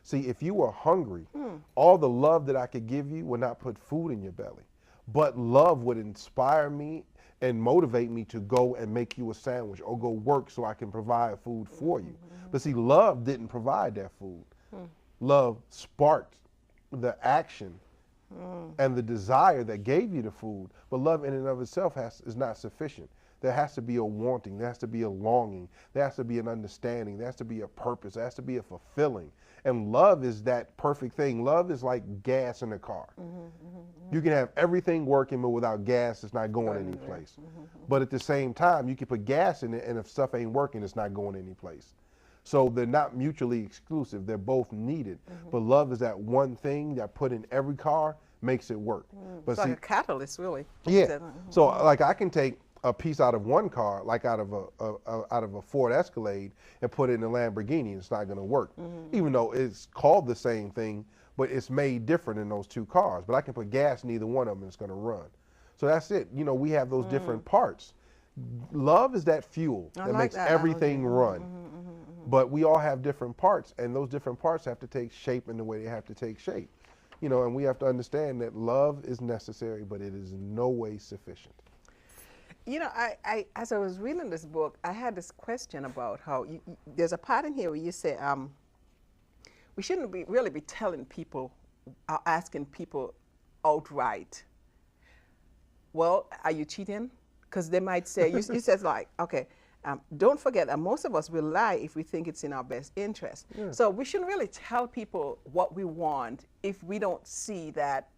See, if you were hungry, all the love that I could give you would not put food in your belly. But love would inspire me and motivate me to go and make you a sandwich or go work so I can provide food for you. But see, love didn't provide that food. Love sparked the action and the desire that gave you the food. But love in and of itself is not sufficient. There has to be a wanting. There has to be a longing. There has to be an understanding. There has to be a purpose. There has to be a fulfilling. And love is that perfect thing. Love is like gas in a car. You can have everything working, but without gas, it's not going anyplace. But at the same time, you can put gas in it, and if stuff ain't working, it's not going anyplace. So they're not mutually exclusive. They're both needed. But love is that one thing that put in every car makes it work. But it's like a catalyst, really. Yeah. So like I can take a piece out of one car, like out of a Ford Escalade, and put it in a Lamborghini, and it's not going to work. Even though it's called the same thing, but it's made different in those two cars. But I can put gas in either one of them, and it's going to run. So that's it. You know, we have those different parts. Love is that fuel that makes everything run. But we all have different parts, and those different parts have to take shape in the way they have to take shape. You know, and we have to understand that love is necessary, but it is in no way sufficient. You know, as I was reading this book, I had this question about how there's a part in here where you say we shouldn't really be telling people, asking people outright, well, are you cheating? Because they might say, you said like, okay, don't forget that most of us will lie if we think it's in our best interest. Yeah. So we shouldn't really tell people what we want if we don't see that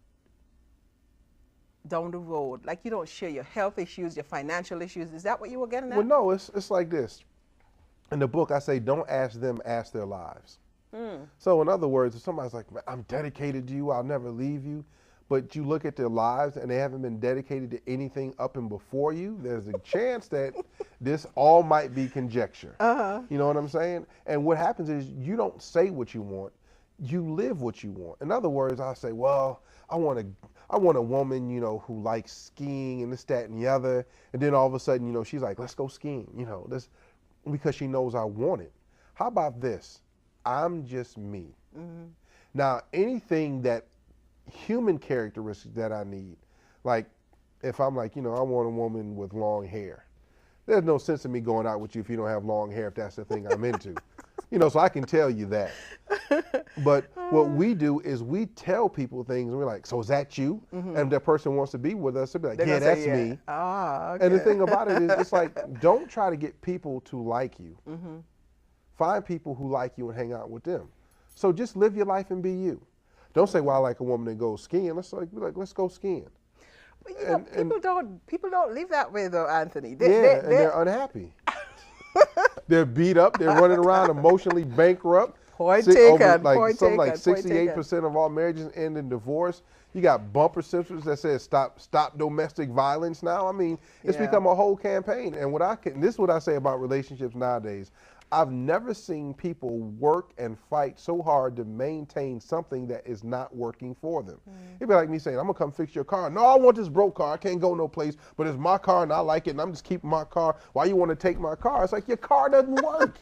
down the road. Like you don't share your health issues, your financial issues. Is that what you were getting at? Well, no, it's like this. In the book, I say, don't ask them, ask their lives. So in other words, if somebody's like, I'm dedicated to you, I'll never leave you, but you look at their lives and they haven't been dedicated to anything up and before you, there's a chance that this all might be conjecture. You know what I'm saying? And what happens is you don't say what you want, you live what you want. In other words, I say, well, I want a woman, you know, who likes skiing and this, that, and the other. And then all of a sudden, you know, she's like, let's go skiing, you know, this, because she knows I want it. How about this? I'm just me. Now, anything that human characteristics that I need, like if I'm like, you know, I want a woman with long hair. There's no sense in me going out with you if you don't have long hair, if that's the thing I'm into. You know, so I can tell you that. But what we do is we tell people things, and we're like, so is that you? And if that person wants to be with us, they'll be like, yeah, that's me. Ah, okay. And the thing about it is, it's like, don't try to get people to like you. Find people who like you and hang out with them. So just live your life and be you. Don't say, well, I like a woman that goes skiing. Let's let's go skiing. But you know, people don't live that way though, Anthony. They're unhappy. They're beat up. They're running around emotionally bankrupt. Point taken. Something like 68% of all marriages end in divorce. You got bumper stickers that says stop domestic violence now. I mean, it's become a whole campaign. And this is what I say about relationships nowadays. I've never seen people work and fight so hard to maintain something that is not working for them. It'd be like me saying, I'm gonna come fix your car. No, I want this broke car. I can't go no place, but it's my car and I like it and I'm just keeping my car. Why you wanna take my car? It's like, your car doesn't work.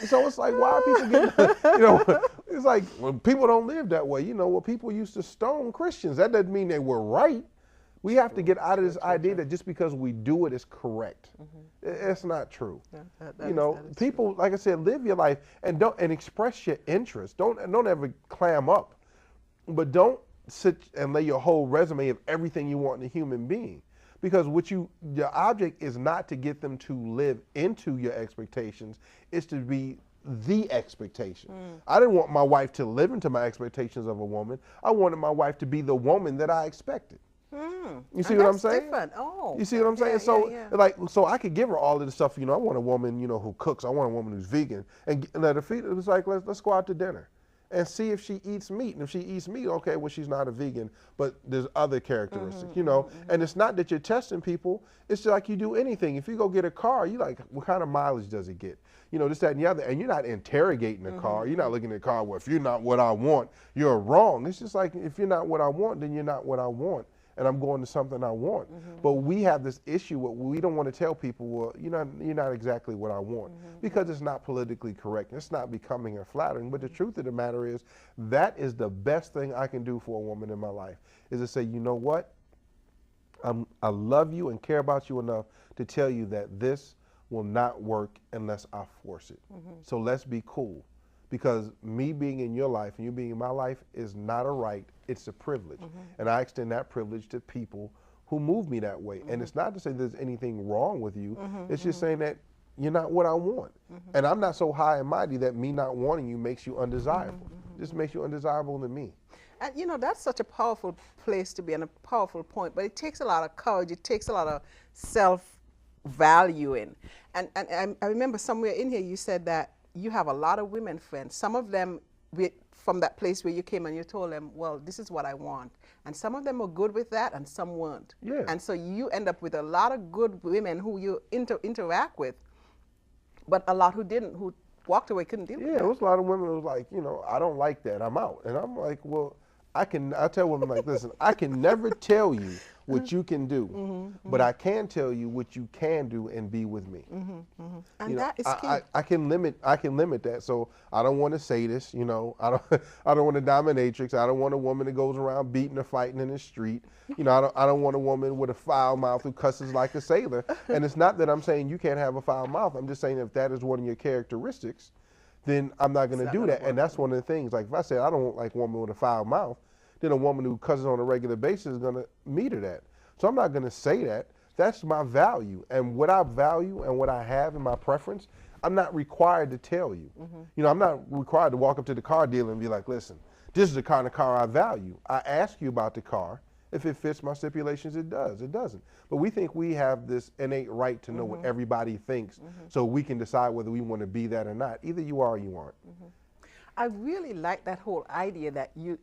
So it's like, why are people getting, you know, it's like, well, people don't live that way. You know, well, people used to stone Christians. That doesn't mean they were right. We have to get out of this idea that just because we do it is correct. It's not true. You know, people, like I said, live your life and express your interest. Don't ever clam up, but don't sit and lay your whole resume of everything you want in a human being. Because your object is not to get them to live into your expectations, it's to be the expectation. I didn't want my wife to live into my expectations of a woman. I wanted my wife to be the woman that I expected. You see what I'm saying? Different. Oh, you see what I'm saying? So I could give her all of the stuff. You know, I want a woman, you know, who cooks. I want a woman who's vegan, and let her feed. It was like, let's go out to dinner, and see if she eats meat. And if she eats meat, okay, well, she's not a vegan, but there's other characteristics, you know. And it's not that you're testing people. It's just like you do anything. If you go get a car, you like, what kind of mileage does it get? You know, this, that, and the other. And you're not interrogating the car. You're not looking at the car. Well, if you're not what I want, you're wrong. It's just like, if you're not what I want, then you're not what I want. and I'm going to something I want. But we have this issue where we don't want to tell people, well, you're not exactly what I want, because it's not politically correct. It's not becoming or flattering. But the truth of the matter is, that is the best thing I can do for a woman in my life, is to say, you know what? I love you and care about you enough to tell you that this will not work unless I force it. So let's be cool. Because me being in your life and you being in my life is not a right, it's a privilege. And I extend that privilege to people who move me that way. And it's not to say there's anything wrong with you, it's just saying that you're not what I want. And I'm not so high and mighty that me not wanting you makes you undesirable. Just makes you undesirable to me. And you know, that's such a powerful place to be and a powerful point, but it takes a lot of courage, it takes a lot of self-valuing. And I remember somewhere in here you said that you have a lot of women friends, some of them from that place where you came and you told them, well, this is what I want. And some of them were good with that and some weren't. Yeah. And so you end up with a lot of good women who you interact with, but a lot who didn't, who walked away, couldn't deal with Yeah, that. there was a lot of women who was like, you know, I don't like that, I'm out. And I'm like, well, I tell women like, listen, I can never tell you what you can do, but I can tell you what you can do and be with me. And You know, that is key. I can limit that. So I don't want to say this, you know, I don't want a dominatrix. I don't want a woman that goes around beating or fighting in the street. You know, I don't want a woman with a foul mouth who cusses like a sailor. And it's not that I'm saying you can't have a foul mouth. I'm just saying if that is one of your characteristics, then I'm not going to do that. And that's one of the things. Like if I say I don't like a woman with a foul mouth, then a woman who cusses on a regular basis is going to meter that. So I'm not going to say that. That's my value. And what I value and what I have in my preference, I'm not required to tell you. You know, I'm not required to walk up to the car dealer and be like, listen, this is the kind of car I value. I ask you about the car. If it fits my stipulations, it does. It doesn't. But we think we have this innate right to know what everybody thinks, so we can decide whether we want to be that or not. Either you are or you aren't. I really like that whole idea that you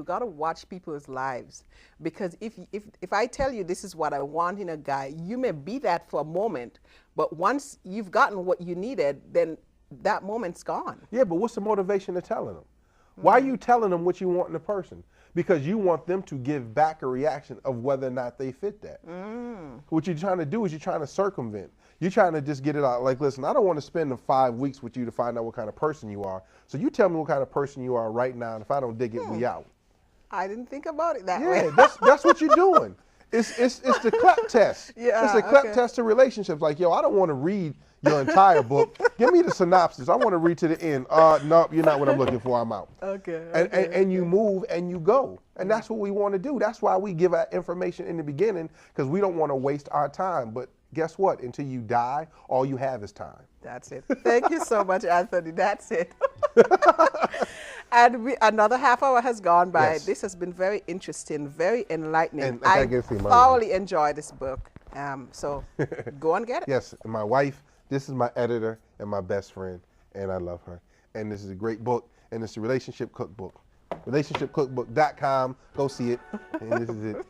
got to watch people's lives, because if I tell you this is what I want in a guy, you may be that for a moment, but once you've gotten what you needed, then that moment's gone. Yeah, but what's the motivation of telling them? Why are you telling them what you want in a person? Because you want them to give back a reaction of whether or not they fit that. What you're trying to do is you're trying to circumvent. You're trying to just get it out. Like, listen, I don't want to spend the 5 weeks with you to find out what kind of person you are. So you tell me what kind of person you are right now, and if I don't dig it, we out. I didn't think about it that way. Yeah, that's what you're doing. It's the CLEP test. Yeah, it's the CLEP okay. test to relationships. Like, yo, I don't want to read your entire book. Give me the synopsis. I want to read to the end. No, you're not what I'm looking for. I'm out. Okay. And you move and you go. And that's what we want to do. That's why we give out information in the beginning, because we don't want to waste our time. But guess what? Until you die, all you have is time. That's it. Thank you so much, Anthony. That's it. And another half hour has gone by. Yes. This has been very interesting, very enlightening. And I gotta get my thoroughly enjoyed this book. So go and get it. Yes, and my wife, this is my editor and my best friend, and I love her. And this is a great book, and it's a relationship cookbook. Relationshipcookbook.com. Go see it. And this is it.